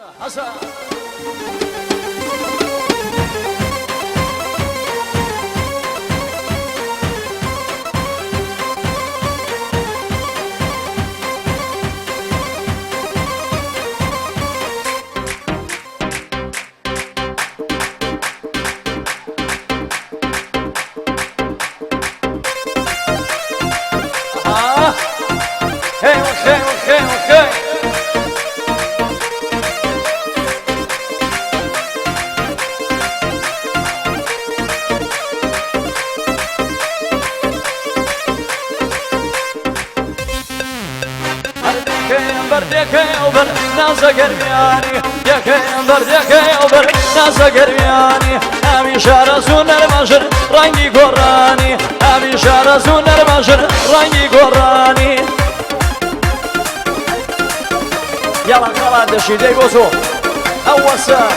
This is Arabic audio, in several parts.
حسن اوكي بردك وبر ناس قربياني يا كيم بردك وبر ناس قربياني أبي شارسون المشر رنگي قراني أبي شارسون المشر رنگي قراني يلا خلاص دشي دي قوسو أوسا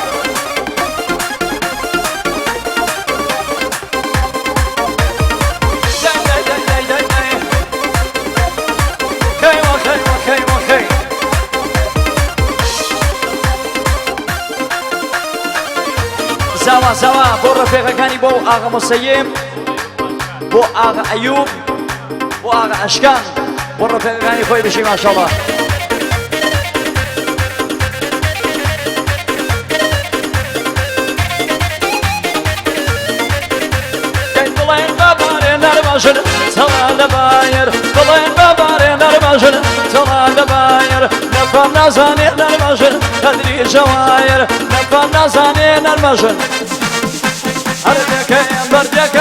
سوا بو رفيقكاني بو آغا مسيم بو آغا أيوب بو آغا أشكان بو رفيقكاني خوي بشي ما شاء الله طلعين بابارين نرمشن طلع دباير طلعين بابارين نرمشن طلع دباير نفهم نازاني نرمشن تدري جواير نفهم نازاني نرمشن بردك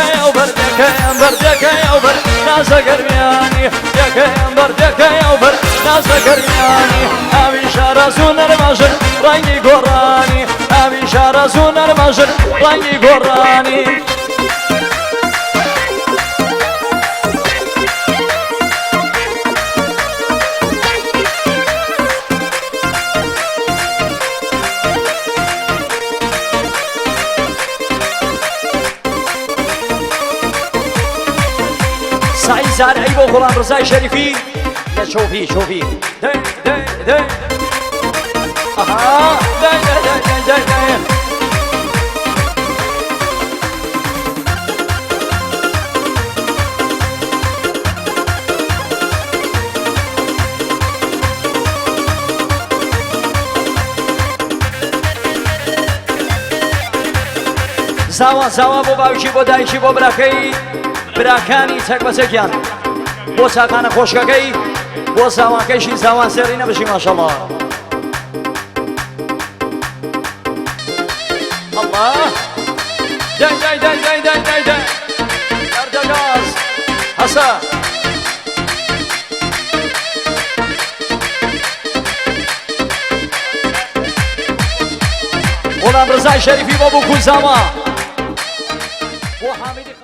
وبردك وبر ناس قربياني يا كيم بردك وبر ناس قربياني أبي شارسون المشر رنگي قراني أبي شارسون المشر رنگي قراني سعيد زار عيب وغلام رزاي شريفي لا شوفي داي اها داي زاوا بو باوشي بو دايشي بو براكي براكاني تك بسكيان بو ساقانا خوشكاكي بو زاواكيشي زاوان سيرينا بشي ما شاء الله الله داي اردغاز حسا غلام رزاي شريفي بابو كوزاوا بو حامد